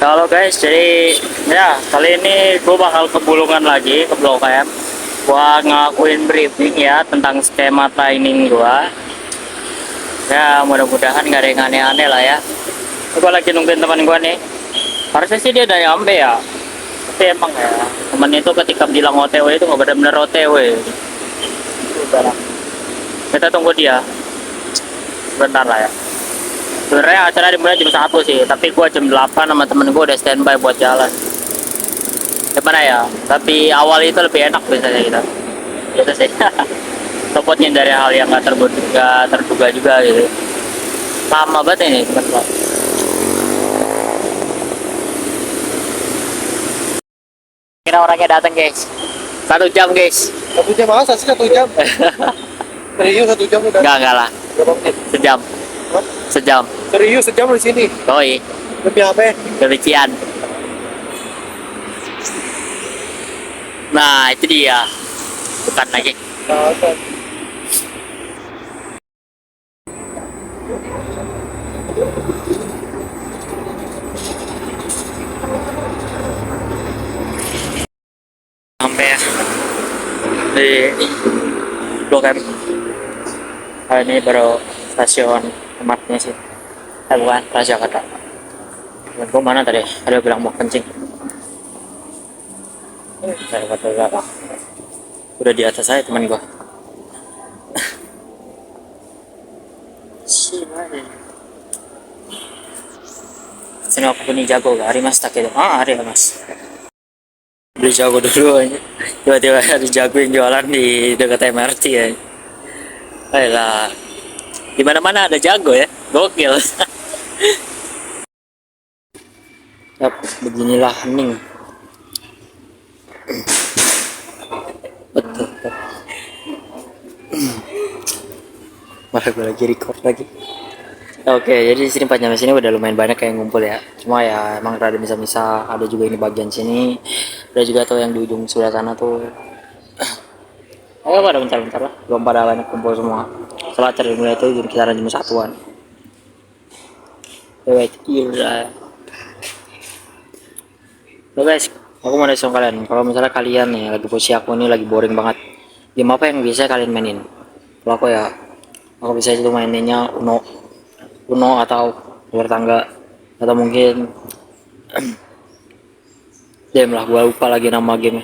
Halo guys, jadi ya kali ini gue bakal ke Bulungan lagi ke Blok M buat ngelakuin briefing ya tentang skema training gue. Ya mudah-mudahan nggak ada yang aneh-aneh lah ya. Gue lagi nungguin teman gue nih. Harusnya sih dia udah nyampe ya. Tapi emang ya temen itu ketika bilang OTW itu nggak benar-benar OTW. Udah lah. Kita tunggu dia. Sebentar lah ya. Sebenarnya acara dimulai jam 1 sih, tapi gue jam 8 sama temen gue udah standby buat jalan. Gimana ya, tapi awal itu lebih enak biasanya kita gitu sih. Topotnya dari hal yang gak terduga juga gitu. Lama banget ini teman-teman. Kira orangnya datang guys, 1 jam guys. 1 jam masa sih 1 jam? Serius 1 jam udah? Enggak lah, Berapa menit? sejam. Hah? Sejam. Serius sejam di sini? Doi, Lebih apa? kebencian. Nah itu dia, bukan lagi. Nah, kan. Sampai ya di Blok M. Ini baru stasiun tempatnya sih. Bukan Transjakarta. Temen gua mana tadi? Ada bilang mau kencing. Saya kata berapa? Udah di atas saya teman gua. Sini aku punya jago gak? Hari mas tak itu. Hari mas. Beli jago dulu aja. Tiba-tiba ada jago yang jualan di dekat MRT ya. Ayolah. Di mana-mana ada jago ya. Gokil. Yap, beginilah hening. Betul. Malah gue lagi record lagi. Oke, jadi di sini 4 jam sini udah lumayan banyak yang ngumpul ya. Cuma ya emang rada bisa-bisa. Ada juga ini bagian sini. Ada juga tuh yang di ujung sebelah sana tuh. Ayo pada bentar-bentar lah. Belum pada banyak kumpul semua. Setelah dari mulai itu kisaran jam 1-an. Wait, iya. Lo guys, aku mau nanya sama kalian. Kalau misalnya kalian nih lagi posisi aku nih lagi boring banget, game apa yang bisa kalian mainin? Kalau aku ya, aku bisa itu maininnya Uno atau luar tangga atau mungkin game lah. Gua lupa lagi nama game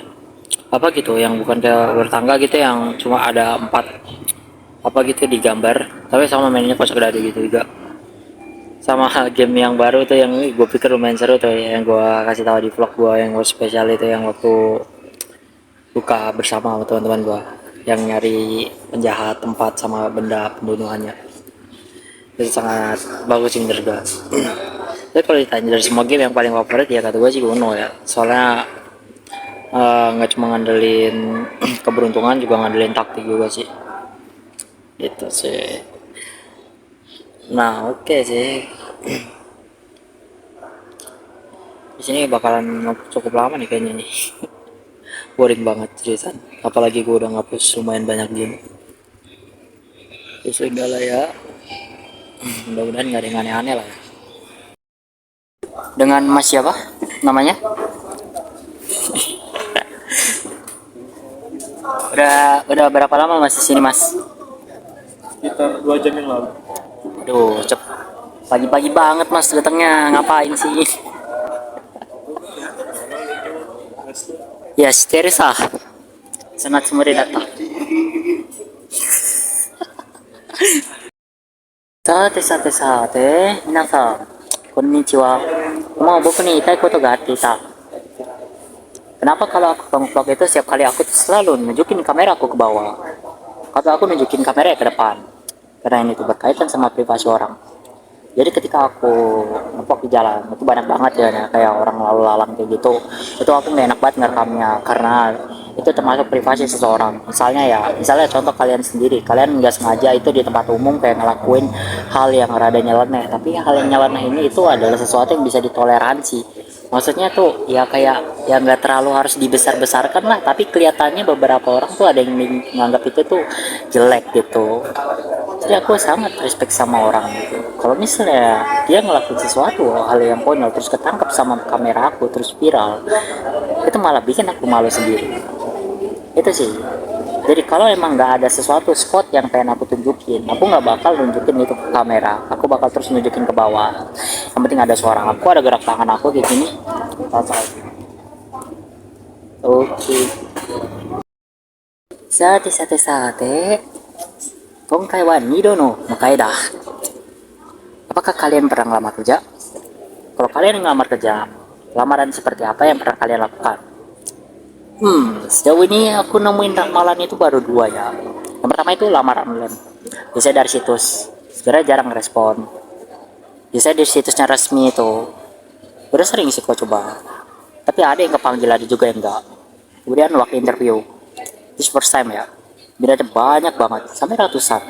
apa gitu yang bukan kayak luar tangga gitu yang cuma ada 4 apa gitu digambar tapi sama mainnya kocak dari gitu juga. Sama game yang baru tuh yang gue pikir lumayan seru tuh yang gue kasih tahu di vlog gue yang spesial itu yang waktu buka bersama sama teman-teman gue yang nyari penjahat tempat sama benda pembunuhannya. Itu sangat bagus sih menurut gue. Tapi kalau ditanya dari semua game yang paling favorit ya kata gue sih Uno ya, soalnya nggak cuma ngandelin keberuntungan juga ngandelin taktik juga sih. Itu sih. Nah oke sih. Di sini bakalan cukup lama nih kayaknya nih. Boring banget seriusan. Apalagi gue udah ngapus lumayan banyak game. Ya sudah lah ya. Mudah-mudahan nggak ada yang aneh-aneh lah ya. Dengan Mas siapa namanya? Udah berapa lama Mas di sini Mas? Sekitar 2 jam yang lalu. Aduh, pagi-pagi banget Mas datangnya ngapain sih? Yes, Teresa. Sangat sumber data. Sate, minasan, konnichiwa. Boku ni itai koto ga atte ita. Kenapa kalau aku vlog itu setiap kali aku tuh selalu nunjukin kamera aku ke bawah? Atau aku nunjukin kamera ke depan? Karena ini tuh berkaitan sama privasi orang. Jadi ketika aku ngevlog di jalan itu banyak banget ya kayak orang lalu lalang kayak gitu, itu aku nggak enak banget ngerekamnya karena itu termasuk privasi seseorang. Misalnya contoh kalian sendiri, kalian nggak sengaja itu di tempat umum kayak ngelakuin hal yang rada nyeleneh, tapi hal yang nyeleneh ini itu adalah sesuatu yang bisa ditoleransi. Maksudnya tuh ya kayak ya nggak terlalu harus dibesar-besarkan lah, tapi kelihatannya beberapa orang tuh ada yang menganggap itu tuh jelek gitu. Jadi aku sangat respect sama orang itu. Kalau misalnya dia ngelakuin sesuatu hal yang konyol terus ketangkap sama kamera aku terus viral, itu malah bikin aku malu sendiri. Itu sih. Jadi kalau emang nggak ada sesuatu spot yang pengen aku tunjukin, aku nggak bakal nunjukin itu ke kamera. Aku bakal terus nunjukin ke bawah. Yang penting ada suara aku, ada gerak tangan aku kayak gini. Oke. Sate sate sate. Tongkai wa nido no makai dah. Apakah kalian pernah ngelamar kerja? Kalau kalian ngelamar kerja, lamaran seperti apa yang pernah kalian lakukan? Sejauh ini aku nemuin ramalan itu baru dua ya. Yang pertama itu lamaran online. Biasanya dari situs, sebenarnya jarang respon. Biasanya di situsnya resmi itu, udah sering sih kau coba. Tapi ada yang kepanggil, ada juga yang enggak. Kemudian waktu interview, this first time ya, beda ada banyak banget, sampai ratusan.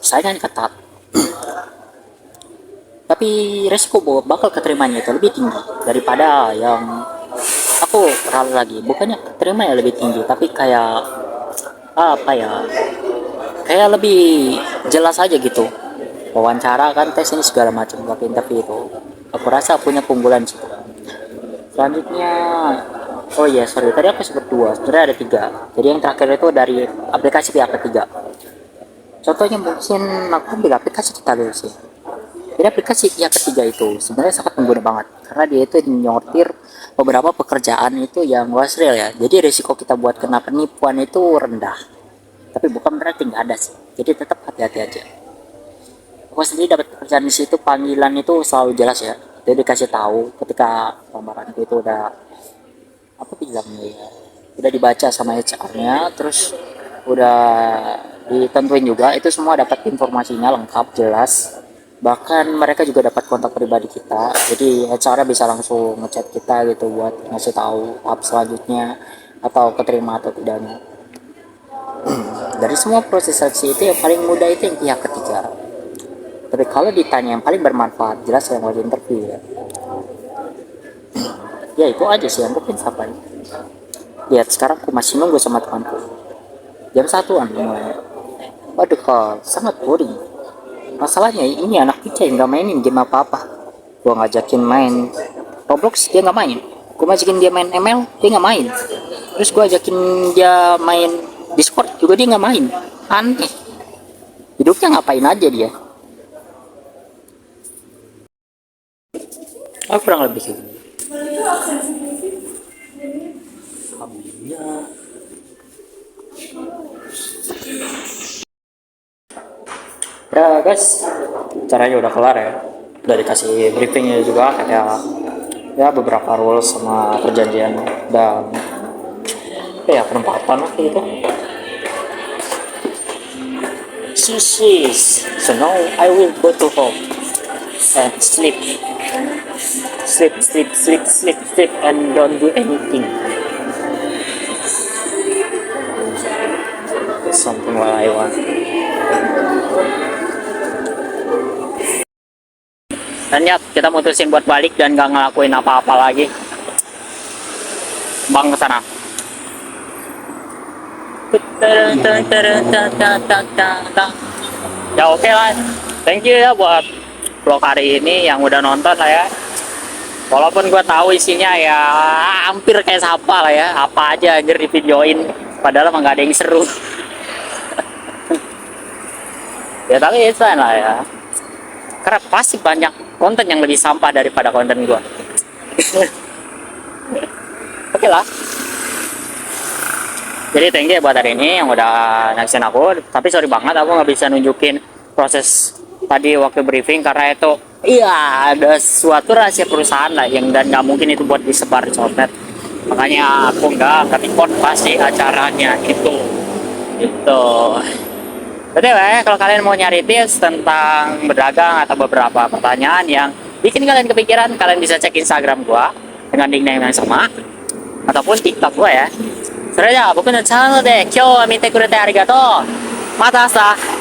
Saingan ketat. Tapi resiko bakal keterimanya itu lebih tinggi daripada yang aku ralat lagi. Bukannya keterima ya lebih tinggi, tapi kayak apa ya, kayak lebih jelas aja gitu. Wawancara kan, tes ini segala macam waktu interview itu. Aku rasa punya keunggulan sih. Selanjutnya, oh iya sorry, tadi aku sebut dua, sebenarnya ada tiga. Jadi yang terakhir itu dari aplikasi pihak ketiga. Contohnya mungkin aku ambil aplikasi kita dulu sih. Jadi aplikasi pihak ketiga itu sebenarnya sangat mengguna banget karena dia itu nyortir beberapa pekerjaan itu yang was real ya. Jadi risiko kita buat kena penipuan itu rendah. Tapi bukan berarti nggak ada sih. Jadi tetap hati-hati aja. Aku sendiri dapat pekerjaan di situ, panggilan itu selalu jelas ya. Jadi dikasih tahu ketika lamaran itu udah apa bilangnya ya, udah dibaca sama HR-nya, terus udah ditentuin juga itu semua dapat informasinya lengkap jelas. Bahkan mereka juga dapat kontak pribadi kita, jadi HR bisa langsung ngechat kita gitu buat ngasih tahu tahap selanjutnya atau keterima atau tidaknya. Dari semua proses seleksi itu yang paling mudah itu yang pihak ketiga. Tapi kalau ditanya yang paling bermanfaat, jelas yang wajib interview ya. Ya itu aja sih yang mungkin sampai. Lihat sekarang aku masih nunggu sama temanku. Jam 1-an mulai. Waduh kok sangat boring. Masalahnya ini anak kecil yang nggak mainin game apa-apa. Gua ngajakin main Roblox dia nggak main. Gua ngajakin dia main ML dia nggak main. Terus gua ajakin dia main Discord juga dia nggak main. Aneh. Hidupnya ngapain aja dia? Aku kurang lebih kayak gini. Ya guys, caranya udah kelar ya. Udah dikasih briefingnya juga kayak ya beberapa rules sama perjanjian dan ya penempatan lah gitu. So now I will go to home and sleep and don't do anything. Something what I want. Dan ya kita mutusin buat balik dan gak ngelakuin apa-apa lagi. Bang kesana. Ya oke lah. Thank you ya buat vlog hari ini yang udah nonton lah ya. Walaupun gue tahu isinya ya hampir kayak siapa lah ya, apa aja anjir di videoin, padahal emang gak ada yang seru. Ya tapi itu lah ya. Karena pasti banyak konten yang lebih sampah daripada konten gue. Oke lah. Jadi thank you buat hari ini yang udah nyaksiin aku. Tapi sorry banget aku nggak bisa nunjukin proses tadi waktu briefing karena itu iya ada suatu rahasia perusahaan lah yang dan nggak mungkin itu buat disebar di sosmed. Makanya aku nggak record pasti acaranya itu. Gitu. Betul ya, kalau kalian mau nyari tips tentang berdagang atau beberapa pertanyaan yang bikin kalian kepikiran, kalian bisa cek Instagram gua dengan nickname yang sama ataupun TikTok gua ya. それでは僕のチャンネルで今日は見てくれてありがとう。また明日。